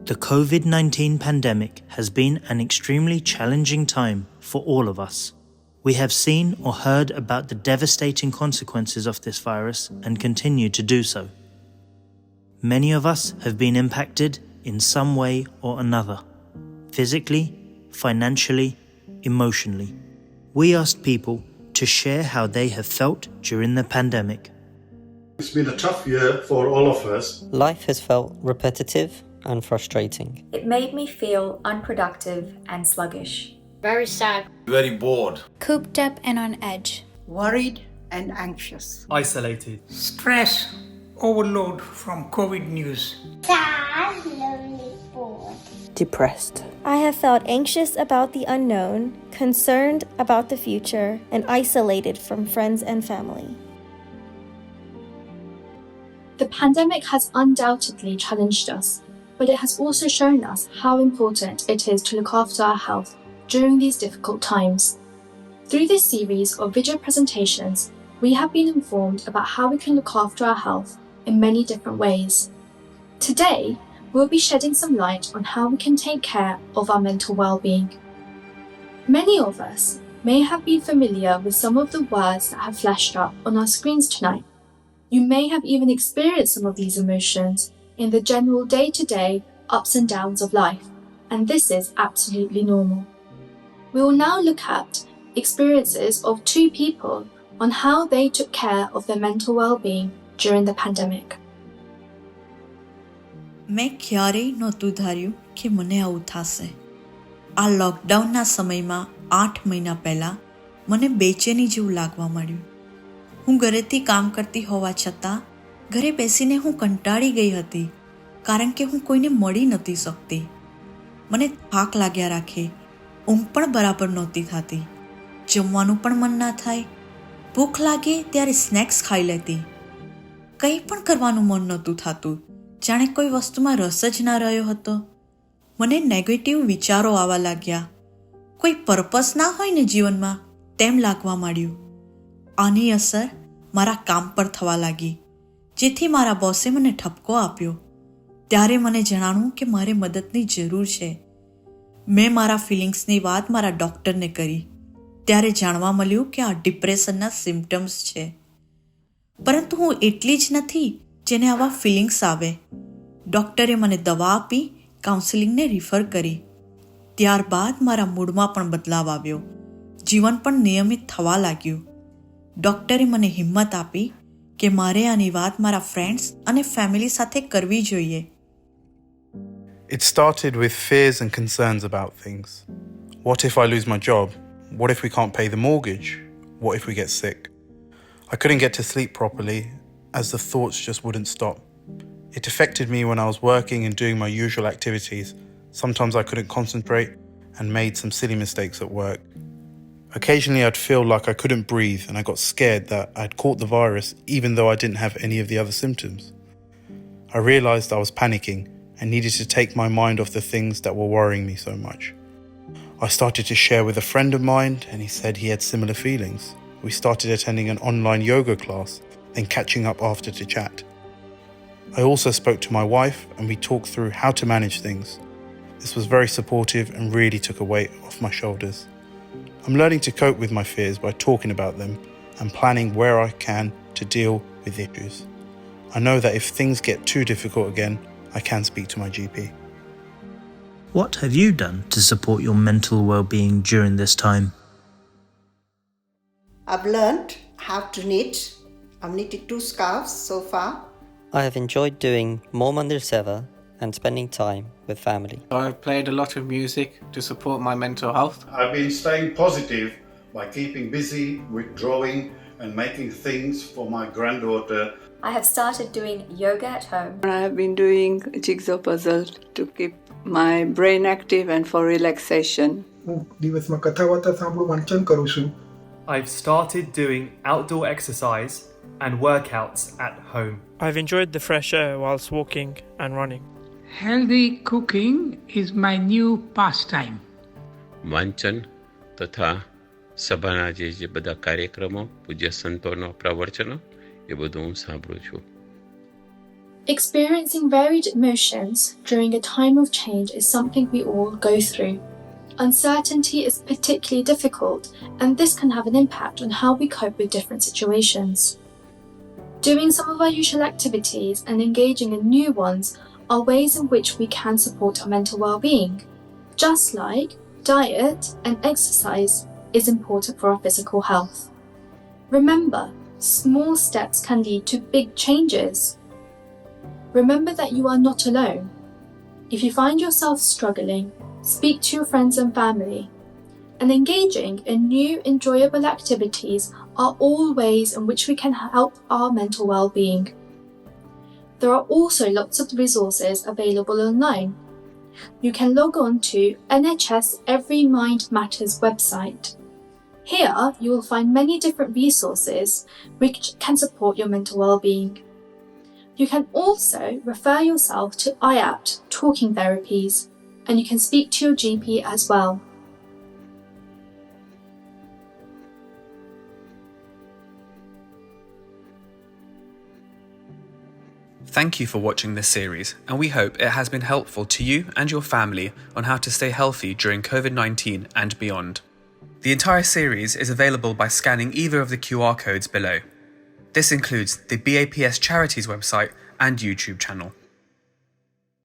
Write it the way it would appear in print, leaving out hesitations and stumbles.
The COVID-19 pandemic has been an extremely challenging time for all of us. We have seen or heard about the devastating consequences of this virus and continue to do so. Many of us have been impacted in some way or another, physically, financially, emotionally. We asked people to share how they have felt during the pandemic. It's been a tough year for all of us. Life has felt repetitive and frustrating. It made me feel unproductive and sluggish. Very sad. Very bored. Cooped up and on edge. Worried and anxious. Isolated. Stress, overload from COVID news. Sad, lonely, bored. Depressed. I have felt anxious about the unknown, concerned about the future, and isolated from friends and family. The pandemic has undoubtedly challenged us, but it has also shown us how important it is to look after our health during these difficult times. Through this series of video presentations, we have been informed about how we can look after our health in many different ways. Today, we'll be shedding some light on how we can take care of our mental well-being. Many of us may have been familiar with some of the words that have flashed up on our screens tonight. You may have even experienced some of these emotions in the general day-to-day ups and downs of life, and this is absolutely normal. We will now look at experiences of two people on how they took care of their mental well-being during the pandemic. મેં ક્યારેય નહોતું ધાર્યું કે મને આવું થશે. આ લોકડાઉનના સમયમાં 8 મહિના પહેલાં મને બેચેની જેવું લાગવા માંડ્યું. હું ઘરેથી કામ કરતી હોવા છતાં ઘરે બેસીને હું કંટાળી ગઈ હતી કારણ કે હું કોઈને મળી નહોતી શકતી. મને થાક लाग्યા રાખે, ઊંઘ પણ બરાબર નહોતી થતી, જમવાનું પણ મન ના થાય, ભૂખ લાગે ત્યારે સ્નેક્સ ખાઈ લેતી, કંઈ પણ કરવાનું મન નહોતું થતું, જાણે કોઈ વસ્તુમાં રસ જ ના રહ્યો હતો. મને નેગેટિવ વિચારો આવવા લાગ્યા, કોઈ પર્પસ ના હોય ને જીવનમાં તેમ લાગવા માંડ્યું. આની અસર મારા કામ પર થવા લાગી, જેથી મારા બોસે મને ઠપકો આપ્યો. ત્યારે મને જણાણું કે મારે મદદની જરૂર છે. મેં મારા ફિલિંગ્સની વાત મારા ડૉક્ટરને કરી. ત્યારે જાણવા મળ્યું કે આ ડિપ્રેશનના સિમ્પટમ્સ છે. પરંતુ હું એટલી જ નથી જેને આવા ફિલિંગ્સ આવે. ડૉક્ટરે મને દવા આપી કાઉન્સિલિંગને રિફર કરી. ત્યારબાદ મારા મૂડમાં પણ બદલાવ આવ્યો, જીવન પણ નિયમિત થવા લાગ્યું. ડૉક્ટરે મને હિંમત આપી કે મારે આની વાત મારા ફ્રેન્ડ્સ અને ફેમિલી સાથે કરવી જોઈએ. It started with fears and concerns about things. What if I lose my job? What if we can't pay the mortgage? What if we get sick? I couldn't get to sleep properly as the thoughts just wouldn't stop. It affected me when I was working and doing my usual activities. Sometimes I couldn't concentrate and made some silly mistakes at work. Occasionally I'd feel like I couldn't breathe and I got scared that I'd caught the virus even though I didn't have any of the other symptoms. I realized I was panicking and needed to take my mind off the things that were worrying me so much. I started to share with a friend of mine and he said he had similar feelings. We started attending an online yoga class, then catching up after to chat. I also spoke to my wife and we talked through how to manage things. This was very supportive and really took a weight off my shoulders. I'm learning to cope with my fears by talking about them and planning where I can to deal with issues. I know that if things get too difficult again, I can speak to my GP. What have you done to support your mental well-being during this time? I've learned how to knit. I've knitted 2 scarves so far. I have enjoyed doing more Mandir Seva and spending time with family. I've played a lot of music to support my mental health. I've been staying positive by keeping busy with drawing and making things for my granddaughter. I have started doing yoga at home. I have been doing jigsaw puzzle to keep my brain active and for relaxation. દિવસમાં કથા વાર્તા સાંભળું, વાંચન કરું છું. I've started doing outdoor exercise and workouts at home. I've enjoyed the fresh air whilst walking and running. Healthy cooking is my new pastime. વાંચન તથા સભાના જે બધા કાર્યક્રમો, પૂજ્ય સંતોનો પ્રવચનો એ બધું હું સાંભળું છું. Experiencing varied emotions during a time of change is something we all go through. Uncertainty is particularly difficult, and this can have an impact on how we cope with different situations. Doing some of our usual activities and engaging in new ones are ways in which we can support our mental well-being, just like diet and exercise is important for our physical health. Remember, small steps can lead to big changes. Remember that you are not alone. If you find yourself struggling, speak to your friends and family. And engaging in new enjoyable activities are all ways in which we can help our mental well-being. There are also lots of resources available online. You can log on to NHS Every Mind Matters website. Here you will find many different resources which can support your mental well-being. You can also refer yourself to IAPT talking therapies, and you can speak to your GP as well. Thank you for watching this series, and we hope it has been helpful to you and your family on how to stay healthy during COVID-19 and beyond. The entire series is available by scanning either of the QR codes below. This includes the BAPS Charities website and YouTube channel.